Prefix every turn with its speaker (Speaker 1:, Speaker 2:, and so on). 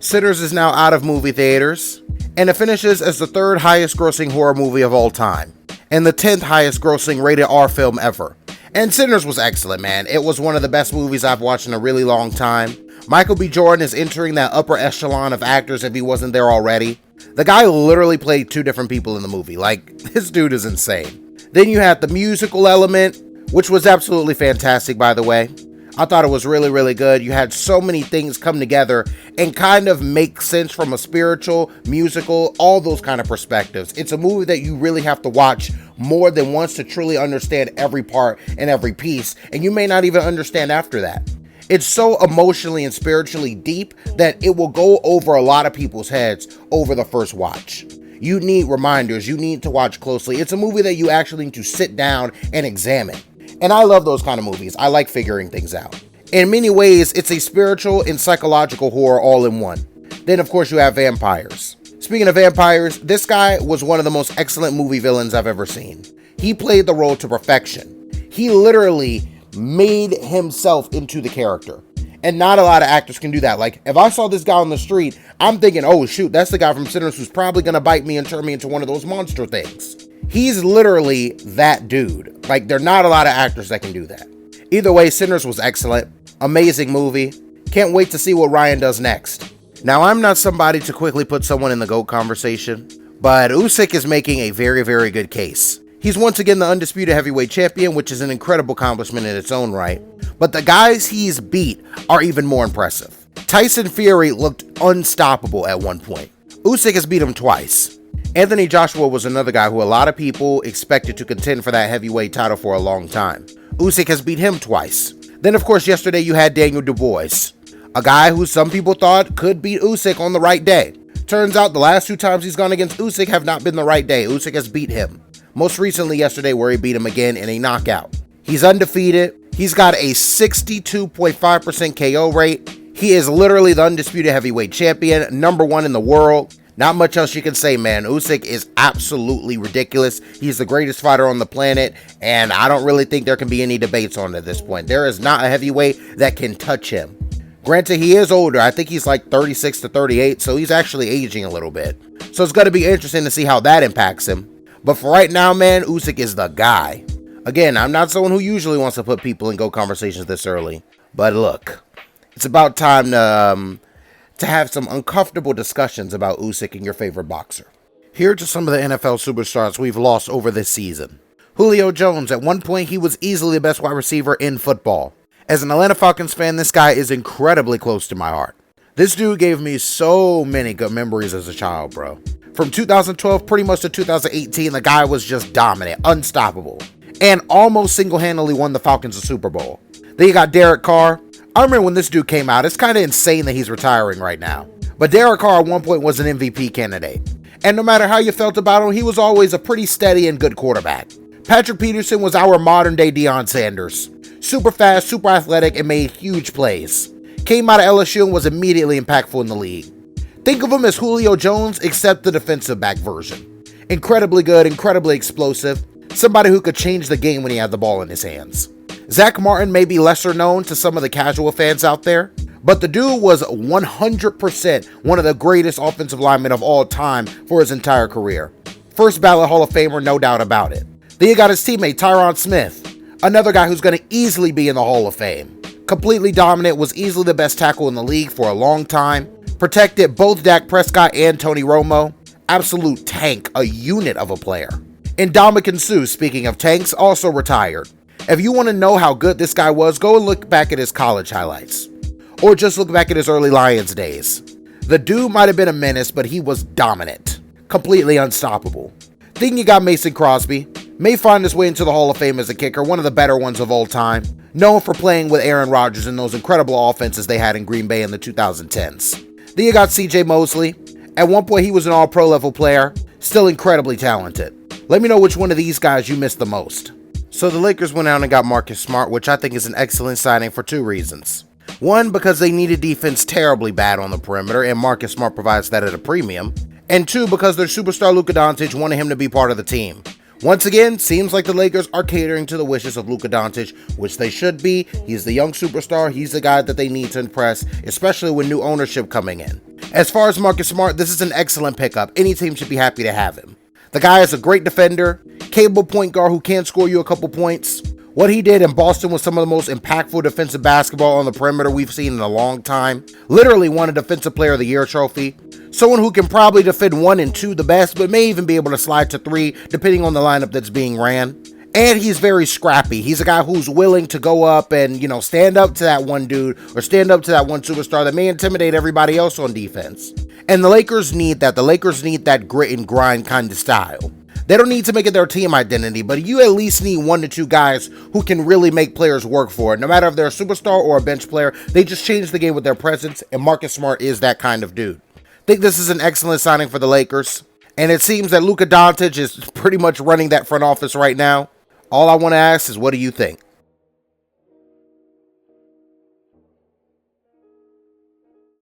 Speaker 1: Sinners is now out of movie theaters, and it finishes as the 3rd highest grossing horror movie of all time, and the 10th highest grossing rated R film ever. And Sinners was excellent, man. It was one of the best movies I've watched in a really long time. Michael B. Jordan is entering that upper echelon of actors if he wasn't there already. The guy literally played 2 different people in the movie. Like, this dude is insane. Then you had the musical element, which was absolutely fantastic, by the way. I thought it was really, really good. You had so many things come together and kind of make sense from a spiritual, musical, all those kind of perspectives. It's a movie that you really have to watch more than once to truly understand every part and every piece, and you may not even understand after that. It's so emotionally and spiritually deep that it will go over a lot of people's heads over the first watch. You need reminders. You need to watch closely. It's a movie that you actually need to sit down and examine. And I love those kind of movies. I like figuring things out. In many ways, it's a spiritual and psychological horror all in one. Then, of course, you have vampires. Speaking of vampires, this guy was one of the most excellent movie villains I've ever seen. He played the role to perfection. He literally made himself into the character. And not a lot of actors can do that. Like, if I saw this guy on the street, I'm thinking, oh shoot, that's the guy from Sinners who's probably gonna bite me and turn me into one of those monster things. He's literally that dude. Like, there are not a lot of actors that can do that. Either way, Sinners was excellent. Amazing movie. Can't wait to see what Ryan does next. Now, I'm not somebody to quickly put someone in the GOAT conversation, but Usyk is making a very, very good case. He's once again the undisputed heavyweight champion, which is an incredible accomplishment in its own right. But the guys he's beat are even more impressive. Tyson Fury looked unstoppable at one point. Usyk has beat him twice. Anthony Joshua was another guy who a lot of people expected to contend for that heavyweight title for a long time. Usyk has beat him twice. Then, of course, yesterday you had Daniel Dubois, a guy who some people thought could beat Usyk on the right day. Turns out the last 2 times he's gone against Usyk have not been the right day. Usyk has beat him. Most recently yesterday, where he beat him again in a knockout. He's undefeated. He's got a 62.5% KO rate. He is literally the undisputed heavyweight champion, #1 in the world. Not much else you can say, man. Usyk is absolutely ridiculous. He's the greatest fighter on the planet, and I don't really think there can be any debates on it at this point. There is not a heavyweight that can touch him. Granted, he is older. I think he's like 36 to 38, so he's actually aging a little bit. So it's going to be interesting to see how that impacts him. But for right now, man, Usyk is the guy. Again, I'm not someone who usually wants to put people in GOAT conversations this early. But look, it's about time to have some uncomfortable discussions about Usyk and your favorite boxer. Here are just some of the NFL superstars we've lost over this season. Julio Jones, at one point he was easily the best wide receiver in football. As an Atlanta Falcons fan, this guy is incredibly close to my heart. This dude gave me so many good memories as a child, bro. From 2012 pretty much to 2018, the guy was just dominant, unstoppable, and almost single-handedly won the Falcons a Super Bowl. Then you got Derek Carr. I remember when this dude came out. It's kind of insane that he's retiring right now. But Derek Carr at one point was an MVP candidate. And no matter how you felt about him, he was always a pretty steady and good quarterback. Patrick Peterson was our modern-day Deion Sanders. Super fast, super athletic, and made huge plays. Came out of LSU and was immediately impactful in the league. Think of him as Julio Jones, except the defensive back version. Incredibly good, incredibly explosive. Somebody who could change the game when he had the ball in his hands. Zach Martin may be lesser known to some of the casual fans out there, but the dude was 100% one of the greatest offensive linemen of all time for his entire career. First ballot Hall of Famer, no doubt about it. Then you got his teammate, Tyron Smith, another guy who's going to easily be in the Hall of Fame. Completely dominant, was easily the best tackle in the league for a long time. Protected both Dak Prescott and Tony Romo. Absolute tank, a unit of a player. And Ndamukong Suh, speaking of tanks, also retired. If you want to know how good this guy was, go and look back at his college highlights. Or just look back at his early Lions days. The dude might have been a menace, but he was dominant. Completely unstoppable. Then you got Mason Crosby. May find his way into the Hall of Fame as a kicker, one of the better ones of all time. Known for playing with Aaron Rodgers in those incredible offenses they had in Green Bay in the 2010s. Then you got CJ Mosley. At one point he was an all-pro level player. Still incredibly talented. Let me know which one of these guys you missed the most. So the Lakers went out and got Marcus Smart, which I think is an excellent signing for 2 reasons. One, because they needed defense terribly bad on the perimeter, and Marcus Smart provides that at a premium. And 2, because their superstar Luka Doncic wanted him to be part of the team. Once again, seems like the Lakers are catering to the wishes of Luka Doncic, which they should be. He's the young superstar. He's the guy that they need to impress, especially with new ownership coming in. As far as Marcus Smart, this is an excellent pickup. Any team should be happy to have him. The guy is a great defender, capable point guard who can score you a couple points. What he did in Boston was some of the most impactful defensive basketball on the perimeter we've seen in a long time. Literally won a Defensive Player of the Year trophy. Someone who can probably defend 1 and 2 the best, but may even be able to slide to 3 depending on the lineup that's being ran. And he's very scrappy. He's a guy who's willing to go up and, stand up to that one dude or stand up to that one superstar that may intimidate everybody else on defense. And the Lakers need that. The Lakers need that grit and grind kind of style. They don't need to make it their team identity, but you at least need 1 to 2 guys who can really make players work for it. No matter if they're a superstar or a bench player, they just change the game with their presence, and Marcus Smart is that kind of dude. I think this is an excellent signing for the Lakers, and it seems that Luka Doncic is pretty much running that front office right now. All I want to ask is, what do you think?